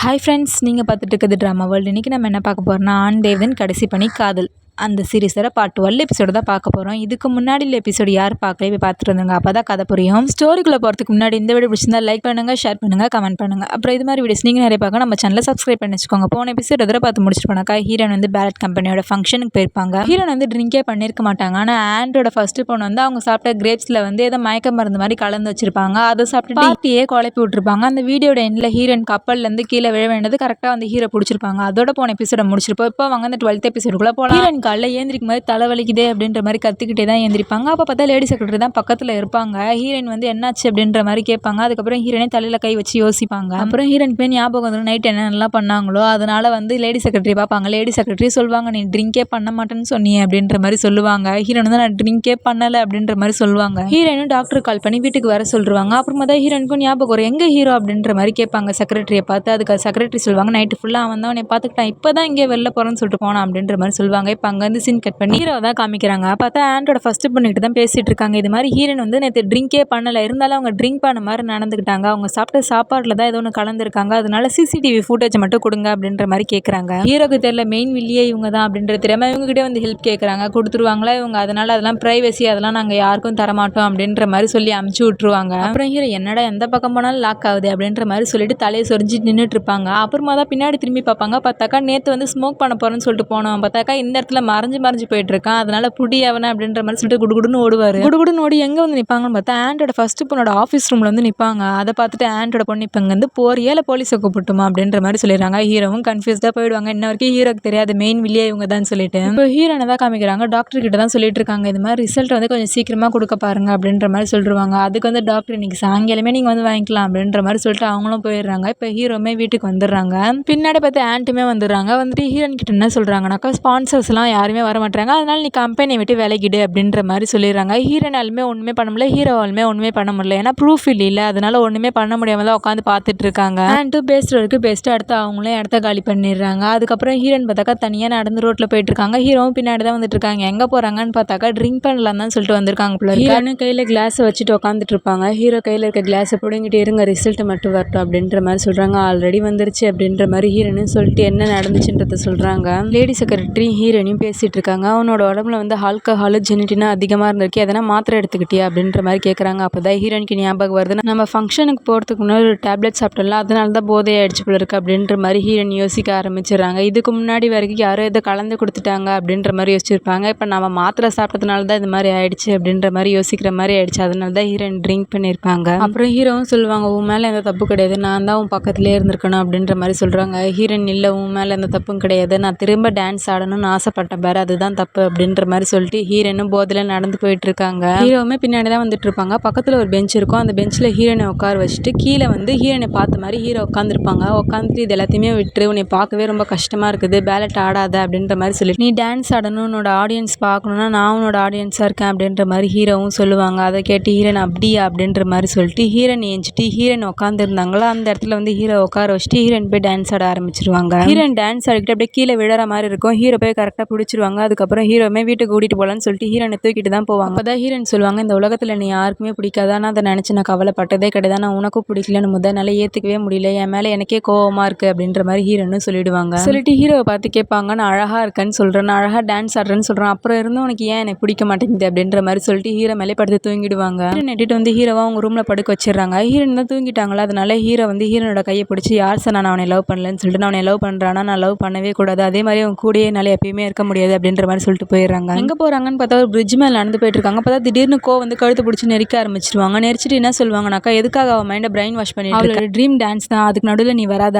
Hi friends, நீங்கள் பார்த்துட்டு இருக்கிறது ட்ராமா வேர்ல்டு. இன்றைக்கி நம்ம என்ன பார்க்க போகிறோம்னா, ஆண் தேவதன் கடைசி பணி காதல் அந்த சீரிஸோட பார்ட் 12 எபிசோடு தான் பார்க்க போகிறோம். இதுக்கு முன்னாடி எபிசோடு யார் பார்க்கல போய் பார்த்துட்டு வந்துங்க, அப்போ தான் கதை புரியும். ஸ்டோரிக்குள்ளே போகிறதுக்கு முன்னாடி இந்த வீடியோ பிடிச்சிருந்தா லைக் பண்ணுங்கள், ஷேர் பண்ணுங்கள், கமெண்ட் பண்ணுங்கள். அப்புறம் இது மாதிரி வீடியோஸ் நீங்கள் நிறைய பார்க்க நம்ம சேனலை சப்ஸ்கிரைப் பண்ணி வச்சுக்கோங்க. போன எபிசோட் எதிர பார்த்து முடிச்சுட்டு போனாக்கா ஹீரோன் வந்து பேலட் கம்பெனியோட ஃபங்க்ஷனுக்கு போயிருப்பாங்க. ஹீரோன் வந்து ட்ரிங்கே பண்ணியிருக்க மாட்டாங்க. ஆனால் ஆண்டோட ஃபர்ஸ்ட் பொண்ணு வந்து அவங்க சாப்பிட்ட கிரேப்ஸில் வந்து ஏதோ மயக்க மருந்து மாதிரி கலந்து வச்சிருப்பாங்க. அதை சாப்பிட்டு பார்ட்டியே குழப்பி விட்டுருப்பாங்க. அந்த வீடியோட எண்டில் ஹீரோன் கப்பல்லேருந்து கீழே விழ வேண்டியது கரெக்டாக வந்து ஹீரோ பிடிச்சிருப்பாங்க. அதோட போன எபிசோட முடிச்சிருப்போம். இப்போ அவங்க அந்த 12th எபிசோடுக்குள்ளே போகலாம். ஹீரோன் காலைல ஏந்திரிக்கும் மாதிரி தலைவலிக்குதே அப்படின்ற மாதிரி கத்திக்கிட்டே தான் ஏந்திரிப்பாங்க. அப்போ பார்த்தா லேடி செக்ரட்டரி தான் பக்கத்தில் இருப்பாங்க. ஹீரோயின் வந்து என்னாச்சு அப்படின்ற மாதிரி கேட்பாங்க. அதுக்கப்புறம் ஹீரோனே தலையில் கை வச்சு யோசிப்பாங்க. அப்புறம் ஹீரோயின் போய் ஞாபகம் வந்து நைட் என்ன நல்லா பண்ணாங்களோ அதனால வந்து லேடி செக்ரட்டரி பார்ப்பாங்க. லேடி செக்ரட்டரி சொல்லுவாங்க, நீ ட்ரிங்கே பண்ண மாட்டேன்னு சொன்னியே அப்படின்ற மாதிரி சொல்லுவாங்க. ஹீரோன் வந்து நான் ட்ரிங்கே பண்ணலை அப்படின்ற மாதிரி சொல்லுவாங்க. ஹீரோயினும் டாக்டர் கால் பண்ணி வீட்டுக்கு வர சொல்லுவாங்க. அப்புறமா தான் ஹீரோனுக்கும் ஞாபகம் வரும், எங்கே ஹீரோ அப்படின்ற மாதிரி கேட்பாங்க செக்ரட்டரியை பார்த்து. அதுக்கு செக்ரட்டரி சொல்லுவாங்க, நைட்டு ஃபுல்லாக அவன் தான் உன்னை பார்த்துக்கிட்டான், இப்போ தான் இங்கே வெளில போகிறேன்னு சொல்லிட்டு போனான் அப்படின்ற மாதிரி சொல்லுவாங்க. இப்போ அங்கேருந்து சீன் கட் பண்ணி ஹீரோ தான் காமிக்கிறாங்க. பார்த்தா ஆண்டோட ஃபர்ஸ்ட் பொண்ணுகிட்ட தான் பேசிட்டு இருக்காங்க. இது மாதிரி ஹீரோன் வந்து நேற்று ட்ரிங்கே பண்ணலை, இருந்தாலும் அவங்க ட்ரிங்க் பண்ண மாதிரி நடந்துக்கிட்டாங்க. அவங்க சாப்பிட்ட சாப்பாட்டில் தான் ஏதோ ஒன்று கலந்துருக்காங்க, அதனால சிசிடிவி ஃபுட்டேஜ் மட்டும் கொடுங்க அப்படின்ற மாதிரி கேட்குறாங்க. ஹீரோக்கு தெரியல மெயின் வில்லியே இவங்க தான் அப்படின்றது தெரியாமல் இவங்ககிட்டே வந்து ஹெல்ப் கேட்குறாங்க. கொடுத்துருவாங்களா இவங்க, அதனால அதெல்லாம் ப்ரைவசி அதெல்லாம் நாங்கள் யாருக்கும் தரமாட்டோம் அப்படின்ற மாதிரி சொல்லி அமுச்சு விட்ருவாங்க. அப்புறம் ஹீரோ என்னடா எந்த பக்கம் போனாலும் லாக் ஆகுது அப்படின்ற மாதிரி சொல்லிட்டு தலையை சொரிஞ்சு நின்றுட்டு இருப்பாங்க. அப்புறமா தான் பின்னாடி திரும்பி பார்ப்பாங்க. பார்த்தாக்கா நேற்று வந்து ஸ்மோக் பண்ண போகிறேன்னு சொல்லிட்டு போனோம், பார்த்தாக்கா இந்த இடத்துல மறைஞ்சு போயிட்டு இருக்கான், அதனால புடி அவனை அப்படின்ற மாதிரி சொல்லிட்டு குடுகுடுன்னு ஓடுவார். குடுகுடுன்னு ஓடி எங்கே வந்து நிற்பாங்கன்னு பார்த்தா ஆண்டோட ஃபர்ஸ்ட் பொண்ணோட ஆஃபீஸ் ரூமில் வந்து நிற்பாங்க. அதை பார்த்துட்டு ஆண்டோட பொண்ணு இப்போ இங்கே வந்து போறியா இல்லை போலீஸை கூப்பிட்டுமா அப்படின்ற மாதிரி சொல்லிடுறாங்க. ஹீரோவும் கன்ஃபியூஸ்டாக போயிடுவாங்க. இன்ன வரைக்கும் ஹீரோக்கு தெரியாது மெயின் வில்லியே இவங்க தான் சொல்லிட்டு. இப்போ ஹீரோனை தான் காமிக்கிறாங்க. டாக்டர் கிட்ட தான் சொல்லிட்டு இருக்காங்க, இது மாதிரி ரிசல்ட் வந்து கொஞ்சம் சீக்கிரமாக கொடுக்க பாருங்க அப்படின்ற மாதிரி சொல்லிடுவாங்க. அதுக்கு வந்து டாக்டர் இன்னைக்கு சாயங்காலமே நீங்கள் வந்து வாங்கிக்கலாம் அப்படின்ற மாதிரி சொல்லிட்டு அவங்களும் போயிடுறாங்க. இப்போ ஹீரோமே வீட்டுக்கு வந்துடுறாங்க. பின்னாடி பார்த்து ஆண்ட்டுமே வந்துடுறாங்க. வந்துட்டு ஹீரோன் கிட்ட என்ன சொல்கிறாங்கனாக்கா, ஸ்பான்சர்ஸ்லாம் யாருமே வர மாட்டாங்க, அதனால நீ கம்பெனியை விட்டு விலகிடு அப்படின்ற மாதிரி சொல்லிடுறாங்க. ஹீரோனாலுமே ஒன்றுமே பண்ண முடியல, ஹீரோவாலுமே ஒன்றுமே பண்ண முடியல, ஏன்னா ப்ரூஃப் இல்லை, அதனால ஒன்றுமே பண்ண முடியாமல் தான் உட்காந்து பார்த்துட்டு இருக்காங்க. ஆண்ட்டு பேஸ்டருக்கு பெஸ்ட்டு அடுத்து அவங்களே இடத்த காலி பண்ணிடுறாங்க. அதுக்கப்புறம் ஹீரோன் பார்த்தாக்கா தனியாக நடந்து ரோட்டில் போயிட்டு இருக்காங்க. ஹீரோவும் பின்னாடி தான் வந்துட்டு இருக்காங்க. எங்கே போகிறாங்கன்னு பார்த்தாக்கா ட்ரிங்க் பண்ணலாம் தான் சொல்லிட்டு வந்திருக்காங்க போல. ஹீரோனு கையில் கிளாஸை வச்சுட்டு உட்காந்துட்டு இருப்பாங்க. ஹீரோ கையில் இருக்க கிளாஸை பிடிங்கிட்டு இருங்க, ரிசல்ட் மட்டும் வரட்டும் அப்படின்ற மாதிரி சொல்கிறாங்க. ஆல்ரெடி வந்துருச்சு அப்படின்ற மாதிரி ஹீரோனும் சொல்லிட்டு என்ன நடந்துச்சுன்றத சொல்கிறாங்க. லேடி செக்ரட்டரி ஹீரோனையும் பேசிகிட்டு இருக்காங்க. அவனோட உடம்புல வந்து ஆல்கஹால் ஜெனிட்டினா அதிகமாக இருந்திருக்கு, எதனா மாத்திரை எடுத்துக்கிட்டியா அப்படின்ற மாதிரி கேட்குறாங்க. அப்போ தான் ஹீரோனுக்கு ஞாபகம் வருது, நம்ம ஃபங்க்ஷனுக்கு போகிறதுக்கு முன்னாடி ஒரு டேப்லெட் சாப்பிட்டல, அதனால தான் போதையை அடிச்சு போல இருக்குது அப்படின்ற மாதிரி ஹீரோன் யோசிக்க ஆரம்பிச்சிடுறாங்க. இதுக்கு முன்னாடி வரைக்கும் யாரோ இதை கலந்து கொடுத்துட்டாங்க அப்படின்ற மாதிரி யோசிச்சிருப்பாங்க. இப்போ நம்ம மாத்திரை சாப்பிட்டதுனால தான் இது மாதிரி ஆயிடுச்சு அப்படின்ற மாதிரி யோசிக்கிற மாதிரி ஆயிடுச்சு, அதனால தான் ஹீரோன் ட்ரிங்க் பண்ணியிருப்பாங்க. அப்புறம் ஹீரோவும் சொல்லுவாங்க, உன் மேலே எந்த தப்பு கிடையாது, நான் தான் உன் பக்கத்துலேயே இருந்திருக்கணும் அப்படின்ற மாதிரி சொல்கிறாங்க. ஹீரோன் இல்லை, உன் மேலே எந்த தப்பும் கிடையாது, நான் திரும்ப டான்ஸ் ஆடணும்னு ஆசைப்பட்டேன் பாரு, அதுதான் தப்பு அப்படின்ற மாதிரி சொல்லிட்டு ஹீரோனும் போதில் நடந்து போயிட்டு இருக்காங்க. ஹீரோவுமே பின்னாடி தான் வந்துட்டு இருப்பாங்க. பக்கத்தில் ஒரு பெஞ்ச் இருக்கும். அந்த பெஞ்சில் ஹீரோனை உட்கார வச்சுட்டு கீழே வந்து ஹீரோனை பார்த்த மாதிரி ஹீரோ உட்காந்துருப்பாங்க. உட்காந்துட்டு இது எல்லாத்தையுமே விட்டுரு, உன்னை பார்க்கவே ரொம்ப கஷ்டமாக இருக்குது, பேலட் ஆடாத அப்படின்ற மாதிரி சொல்லிட்டு, நீ டான்ஸ் ஆடணும், உன்னோட ஆடியன்ஸ் பார்க்கணுன்னா நான் உன்னோட ஆடியன்ஸாக இருக்கேன் அப்படின்ற மாதிரி ஹீரோவும் சொல்லுவாங்க. அதை கேட்டு ஹீரோன் அப்படியா அப்படின்ற மாதிரி சொல்லிட்டு ஹீரோன் ஏஞ்சிட்டு ஹீரோன் உட்காந்துருந்தாங்களோ அந்த இடத்துல வந்து ஹீரோ உட்கார வச்சுட்டு ஹீரோன் போய் டான்ஸ் ஆட ஆரம்பிச்சிருவாங்க. ஹீரோன் டான்ஸ் ஆடிக்கிட்டு அப்படியே கீழே விழற மாதிரி இருக்கும். ஹீரோ போய் கரெக்டாக பிடிச்சிருவாங்க. அதுக்கப்புறம் ஹீரோமே வீட்டுக்கு கூட்டிகிட்டு போகலான்னு சொல்லிட்டு ஹீரோனை தூக்கிட்டு தான் போவாங்க. அப்போ தான் ஹீரோன் சொல்லுவாங்க, இந்த உலகத்தில் நீ யாருக்குமே பிடிக்காதா, நான் அதை நினச்சி நான் கவலைப்பட்டதே கிடையாது, நான் உனக்கும் பிடிக்கலன்னு முதல்ல ஏற்றுக்கவே முடியல, என் மேலே எனக்கே கோவமாக இருக்குது அப்படின்ற மாதிரி ஹீரோன்னு சொல்லிடுவாங்க. சொல்லிட்டு ஹீரோவை பார்த்து கேட்பாங்க, நான் அழகாக இருக்கேன்னு சொல்கிறேன், நான் அழகாக டான்ஸ் ஆடுறேன்னு சொல்கிறேன், அப்புறம் இருந்தும் உனக்கு ஏன் எனக்கு பிடிக்க மாட்டேங்குது அப்படின்ற மாதிரி சொல்லிட்டு ஹீரோ மேலே படுத்து தூங்கிடுவாங்க. ஹீரோன் நெட்டிட்டு வந்து ஹீரோவை அவங்க ரூமில் படுக்க வச்சிடறாங்க. ஹீரோன் தான் தூங்கிட்டாங்களா, அதனால ஹீரோ வந்து ஹீரோனோட கையை பிடிச்சி, யார் சார் நான் அவனை லவ் பண்ணலன்னு சொல்லிட்டு, நான் அவனை லவ் பண்ணுறானா, நான் லவ் பண்ணவே கூடாது, அதே மாதிரி அவன் கூடயே என்னால் எப்பயுமே இருக்க முடியாது அப்படின்ற மாதிரி சொல்லிட்டு போயிடுறாங்க. எங்கே போகிறாங்கன்னு பார்த்தா ஒரு பிரிட்ஜ் மேலே நடந்து போயிட்டு இருக்காங்க. பார்த்தா திடீர்னு வந்து கழுத்து பிடிச்சி நெரிக்க ஆரம்பிச்சிருவாங்க. நெரிச்சிட்டு என்ன சொல்லுவாங்கனாக்கா, எதுக்காக அவன் மைண்டை பிரெயின் வாஷ் பண்ணிட்டு அவளோட ட்ரீம் டான்ஸ் தான், அதுக்கு நடுவில் நீ வராத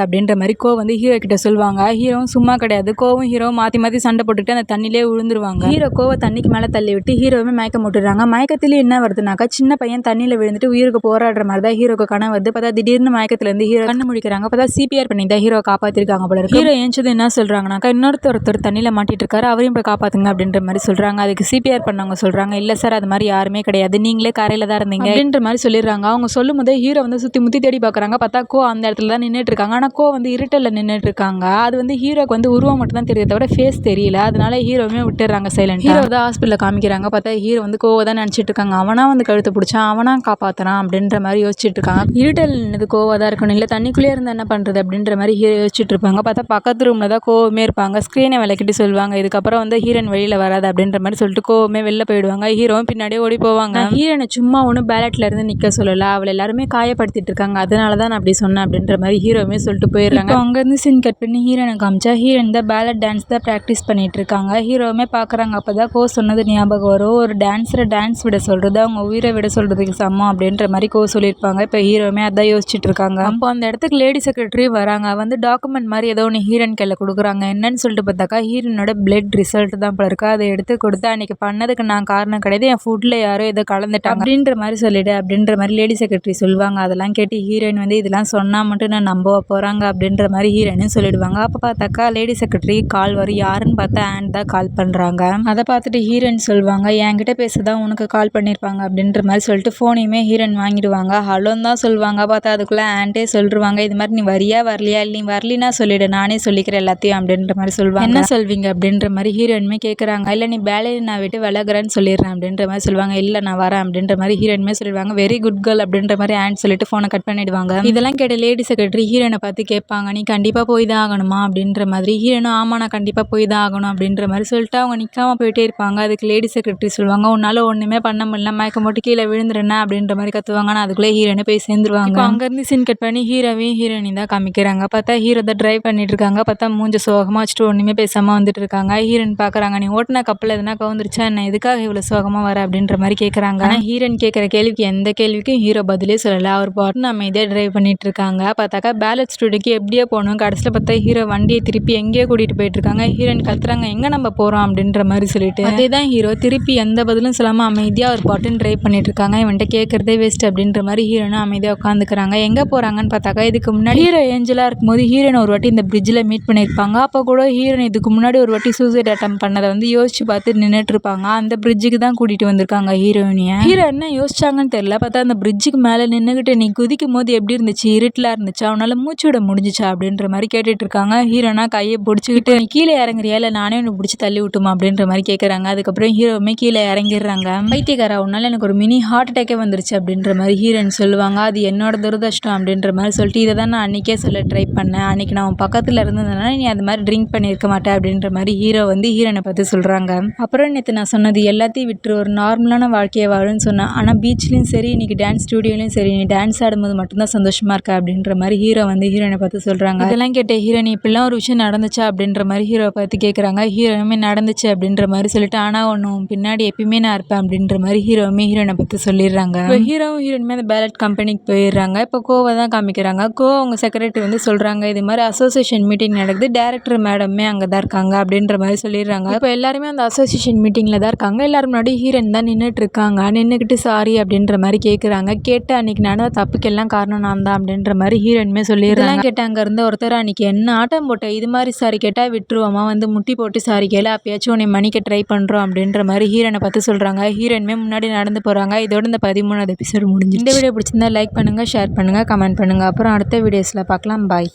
அப்படின்ற மாதிரி வந்து ஹீரோ கிட்ட சொல்லுவாங்க. ஹீரோவும் சும்மா கிடையாது, ஹீரோ மாற்றி சண்டை போட்டுக்கிட்டு அந்த தண்ணிலே விழுந்துருவாங்க. ஹீரோ தண்ணிக்கு மேலே தள்ளி விட்டு ஹீரோவே மயக்கம் போட்டுடுறாங்க. மயக்கத்திலே என்ன வருதுனாக்கா, சின்ன பையன் தண்ணியில் விழுந்துட்டு உயிருக்கு போராடுற மாதிரி தான் ஹீரோக்கு கனவு வருது. பார்த்தா திடீர்னு மயக்கத்துலேருந்து ஹீரோ கண்ணு முடிக்கிறாங்க. பார்த்தா சிபிஆர் பண்ணி தான் ஹீரோ காப்பாற்றிருக்காங்க போல இருக்கு. ஹீரோ ஏஞ்சது என்ன சொல்கிறாங்கனாக்கா, ஒருத்தர் தண்ணியில் மாட்டிட்டு இருக்காரு, இருக்காரு, அவரையும் போய் காப்பாற்றுங்க அப்படின்ற மாதிரி சொல்கிறாங்க. அதுக்கு சிபிஆர் பண்ணவங்க சொல்கிறாங்க, இல்லை சார் அது மாதிரி யாருமே கிடையாது, நீங்களே கரையில் தான் இருந்தீங்க அப்படின்ற மாதிரி சொல்லிடுறாங்க. அவங்க சொல்லும் போதே ஹீரோ வந்து சுற்றி முற்றி தேடி பார்க்குறாங்க. பார்த்தா கோ அந்த இடத்துல தான் நின்றுட்டு இருக்காங்க. ஆனால் கோ வந்து இருட்டலில் நின்றுட்டு இருக்காங்க. அது வந்து ஹீரோக்கு வந்து உருவம் மட்டும் தான் தெரியுது, தவிர ஃபேஸ் தெரியல. அதனால ஹீரோவுமே விட்டுறாங்க சைலண்ட். ஹீரோ தான் ஹாஸ்பிட்டலில் காமிக்கிறாங்க. பார்த்தா ஹீரோ வந்து கோவை தான் நினச்சிட்டு இருக்காங்க. அவனா வந்து கழுத்து பிடிச்சான், அவனா காப்பாற்றுறான் அப்படின்ற மாதிரி யோசிச்சுட்டு இருக்காங்க. இருட்டல் நின்னது கோவா தான் இருக்கணும், இல்லை தண்ணிக்குள்ளே இருந்தால் என்ன பண்ணுறது அப்படின்ற மாதிரி ஹீரோ யோசிச்சுட்டு இருப்பாங்க. பார்த்தா பக்கத்து ரூமில் தான் கோவமே இருப்பாங்க. ஸ்க்ரீனை விளக்கிட்டு சொல்லுவாங்க, இதுக்கப்புறம் வந்து ஹீரோயின் வெளியில் வராது அப்படின்ற மாதிரி சொல்லிட்டு கோவமே வெளில போயிடுவாங்க. ஹீரோவும் பின்னாடியே ஓடி போவாங்க. ஹீரோனை சும்மா ஒன்றும் பேலட்ல இருந்து நிற்க சொல்லலை, அவளை எல்லாருமே காயப்படுத்திட்டு இருக்காங்க, அதனால தான் நான் அப்படி சொன்னேன் அப்படின்ற மாதிரி ஹீரோவுமே சொல்லிட்டு போயிடுறாங்க. அங்கேருந்து சீன் கட் பண்ணி ஹீரோனை காமிச்சா ஹீரோயின் தான் பேலட் டான்ஸ் தான் ப்ராக்டிஸ் பண்ணிட்டு இருக்காங்க. ஹீரோவுமே பார்க்குறாங்க. அப்போ தான் கோ சொன்னது ஞாபகம் வரும், ஒரு டான்ஸரை டான்ஸ் விட சொல்கிறது அவங்க உயிரை விட சொல்கிறதுக்கு சமம் அப்படின்ற மாதிரி கோ சொல்லியிருப்பாங்க. இப்போ ஹீரோவுமே அதான் யோசிச்சுட்டு இருக்காங்க. அப்போ அந்த இடத்துக்கு லேடி செக்ரட்டரி வராங்க. வந்து டாக்குமெண்ட் மாதிரி ஏதோ ஒன்று ஹீரோயின் கையில் கொடுக்குறாங்க. என்னன்னு சொல்லிட்டு பார்த்தாக்கா ஹீரோனோட பிளட் ரிசல்ட் தான் போல இருக்கு. அதை எடுத்து கொடுத்து அன்னைக்கு பண்ணதுக்கு நான் காரணம் கிடையாது, என் ஃபுட்டில் யாரோ ஏதோ கலந்துட்டாங்க அப்படின்ற மாதிரி சொல்லிடு அப்படின்ற மாதிரி லேடி செக்ரட்டரி சொல்லுவாங்க. அதெல்லாம் கேட்டு ஹீரோயின் வந்து இதெல்லாம் சொன்னால் மட்டும் நான் நம்ப போகிறாங்க அப்படின்ற மாதிரி ஹீரோயினும் சொல்லிடுவாங்க. அப்போ பார்த்தாக்கா லேடி செக்ரட்டரி கால் வரும். யாருன்னு பார்த்தா ஆண்ட் தான் கால் பண்ணுறாங்க. அதை பார்த்துட்டு ஹீரோயின் சொல்லுவாங்க, என்கிட்ட பேசதான் உனக்கு கால் பண்ணியிருப்பாங்க அப்படின்ற மாதிரி சொல்லிட்டு ஃபோனையுமே ஹீரோயின் வாங்கிடுவாங்க. ஹலோன்னு தான் சொல்லுவாங்க. பார்த்தா அதுக்குள்ளே ஆண்டே சொல்லிடுவாங்க, இது மாதிரி நீ வரியா வரலையா, நீ வரலினா சொல்லிவிடு, நானே சொல்லிக்கிறேன் எல்லாத்தையும் அப்படின்ற மாதிரி சொல்லுவாங்க. என்ன சொல்வீங்க அப்படின்ற மாதிரி ஹீரோயினுமே கேட்குறாங்க. இல்லை நீ வேலையை நான் விட்டு விலகுறேன்னு சொல்லிடுறேன் அப்படின்ற மாதிரி சொல்லுவாங்க. இல்லை நான் வரேன் அப்படின்ற மாதிரி ஹீரோயினுமே சொல்லிடுவாங்க. வெரி குட் கேர்ள் அப்படின்ற மாதிரி ஆண்ட் சொல்லிட்டு ஃபோனை கட் பண்ணிடுவாங்க. இதெல்லாம் கேட்ட லேடி செக்ரட்டரி ஹீரோயினை பார்த்து கேட்பாங்க, நீ கண்டிப்பாக போய் தான் ஆகணுமா அப்படின்ற மாதிரி. ஹீரோனும் ஆமாம் நான் கண்டிப்பாக போய் தான் ஆகணும் அப்படின்ற மாதிரி சொல்லிட்டு அவங்க நிற்காம போயிட்டே இருப்பாங்க. அதுக்கு லேடி செக்ரட்டரி சொல்லுவாங்க, உன்னால் ஒன்றுமே பண்ண முடியல, மயக்கம் போட்டு கீழே விழுந்துருன்னா அப்படின்ற மாதிரி கத்துவாங்க. ஆனால் அதுக்குள்ளே ஹீரோயினை போய் சேர்ந்துருவாங்க. அங்கேருந்து சீன் கட் பண்ணி ஹீரோவையும் ஹீரோயின் தான் காமிக்கிறாங்க. பார்த்தா ஹீரோ தான் டிரைவ் பண்ணிட்டு இருக்காங்க. பார்த்தா மூஞ்ச சோகமாக வச்சுட்டு ஒன்றுமே பேசாமல் வந்துட்டு இருக்காங்க. ஹீரோயின் பார்க்குறாங்க, நீ ஓட்டின கப்பல் எதுனா கவுந்துருச்சா என்ன, எதுக்காக இவ்வளோ சோகமாக வர அப்படின்ற மாதிரி கேட்குறாங்க. ஆனால் ஹீரோயின் கேட்குற கேள்விக்கு எந்த கேள்விக்கும் ஹீரோ பதிலே சொல்லலை. அவர் பாட்டு அமைதியாக டிரைவ் பண்ணிட்டு இருக்காங்க. பார்த்தாக்கா பேலட் ஸ்டூடியோக்கு எப்படியே போகணும். கடைசியில் பார்த்தா ஹீரோ வண்டியை திருப்பி எங்கேயோ கூட்டிகிட்டு போயிட்டு இருக்காங்க. ஹீரோயின் கத்துறாங்க, எங்கே நம்ம போகிறோம் அப்படின்ற மாதிரி சொல்லிட்டு. அதே தான் ஹீரோ திருப்பி எந்த பதிலும் சொல்லாமல் அமைதியாக ஒரு பாட்டுன்னு டிரைவ் பண்ணிட்டு இருக்காங்க. இவன்ட்ட கேட்குறதே வேஸ்ட் அப்படின்ற மாதிரி ஹீரோனும் அமைதியாக உட்காந்துக்கிறாங்க. எங்கே போகிறாங்கன்னு பார்த்தாக்கா இதுக்கு முன்னாடி ஹீரோ ஏஞ்சலாக இருக்கும்போது ஹீரோனை ஒரு வாட்டி இந்த பிரிட்ஜில் மீட் பண்ணியிருப்பாங்க. அப்போ கூட ஹீரோயின் இதுக்கு முன்னாடி ஒரு வாட்டி சூசைட் அட்டம் பண்ணதை வந்து யோசிச்சு பார்த்து நின்றுட்டு இருப்பாங்க. அந்த பிரிட்ஜுக்கு தான் கூட்டிகிட்டு வந்திருக்காங்க ஹீரோயினியை. ஹீரோ என்ன யோசிச்சாங்கன்னு தெரியல. பார்த்தா அந்த பிரிட்ஜுக்கு மேலே நின்றுக்கிட்டு நீ குதிக்கும் போது எப்படி இருந்துச்சு, இருட்டில் இருந்துச்சா, அவனால மூச்சு விட முடிஞ்சிச்சா அப்படின்ற மாதிரி கேட்டுட்டு இருக்காங்க. ஹீரோனா கையை பிடிச்சிக்கிட்டு நீ கீழே இறங்குறியா இல்லை நானே உனக்கு பிடிச்சி தள்ளி விட்டுமா அப்படின்ற மாதிரி கேட்குறாங்க. அதுக்கப்புறம் ஹீரோவுமே கீழே இறங்கிடுறாங்க. பைத்தியக்காரா உன்னால எனக்கு ஒரு மினி ஹார்ட் அட்டாக்கே வந்துருச்சு அப்படின்ற மாதிரி ஹீரோயின் சொல்லுவாங்க. அது என்னோட துரதிர்ஷ்டம் அப்படின்ற மாதிரி சொல்லிட்டு இதை தான் நான் அன்றைக்கே சொல்ல ட்ரை பண்ணேன், அன்றைக்கி நான் உன் பக்கத்தில் இருந்ததுனால நீ அது மாதிரி ட்ரிங்க் பண்ணியிருக்க மாட்டேன் அப்படின்ற மாதிரி ஹீரோ வந்து ஹீரோனை பார்த்து சொல்கிறாங்க. அப்புறம் நேற்று நான் சொன்னது எல்லாத்தையும் விட்டு ஒரு நார்மலான வாழ்க்கையை வாழுன்னு சொன்னேன், ஆனால் பீச்லேயும் சரி இன்றைக்கி டான்ஸ் ஸ்டூடியோலையும் சரி நீ டான்ஸ் ஆடும்போது மட்டும்தான் சந்தோஷமாக இருக்கா அப்படின்ற மாதிரி ஹீரோ வந்து ஹீரோனை பார்த்து சொல்கிறாங்க. இதெல்லாம் கேட்ட ஹீரோயின் இப்படிலாம் ஒரு விஷயம் நடந்துச்சா அப்படின்ற மாதிரி ஹீரோ பார்த்து கேட்குறாங்க. ஹீரோவுமே நடந்துச்சு அப்படின்ற மாதிரி சொல்லிட்டு, ஆனால் ஒன்று பின்னாடி எப்பயுமே நான் இருப்பேன் அப்படின்ற மாதிரி ஹீரோவுமே ஹீரோனை பார்த்து சொல்லிடுறாங்க. இப்போ ஹீரோவும் ஹீரோயினுமே அந்த பேலட் கம்பெனிக்கு போயிடுறாங்க. இப்போ கோவை தான் காமிக்கிறாங்க. அவங்க செக்ரட்டரி வந்து சொல்கிறாங்க, இது மாதிரி அசோசியேஷன் மீட்டிங் நடக்குது, டைரக்டர் மேடமே அங்கே தான் இருக்காங்க அப்படின்ற மாதிரி சொல்லிடுறாங்க. இப்போ எல்லாருமே அந்த அசோசியேஷன் மீட்டிங்கில் தான் இருக்காங்க. எல்லாரும் முன்னாடி ஹீரோயின் தான் நின்றுட்டு இருக்காங்க. நின்றுக்கிட்டு சாரி அப்படின்ற மாதிரி கேட்குறாங்க. கேட்டு அன்றைக்கி நடந்த தப்புக்கெல்லாம் காரணம் நான் தான் அப்படின்ற மாதிரி ஹீரோயினுமே சொல்லிடுறாங்க. கேட்டால் அங்கே இருந்த ஒருத்தர் அன்றைக்கி என்ன ஆட்டம் போட்ட, இது மாதிரி சாரி கேட்டால் விட்டுருவோமா, வந்து முட்டி போட்டு சாரி கேளு, அப்பயாச்சும் உன்னை மணிக்க ட்ரை பண்ணுறோம் அப்படின்ற மாதிரி ஹீரோனை பார்த்து சொல்கிறாங்க. ஹீரோயினுமே முன்னாடி நடந்து போகிறாங்க. இதோட இந்த 13வது எபிசோடு முடிஞ்சு. இந்த வீடியோ பிடிச்சிருந்தா லைக் பண்ணுங்கள், ஷேர் பண்ணுங்கள், கமெண்ட் பண்ணுங்கள். அப்புறம் அடுத்த வீடியோஸில் பார்க்கலாம். பாய்.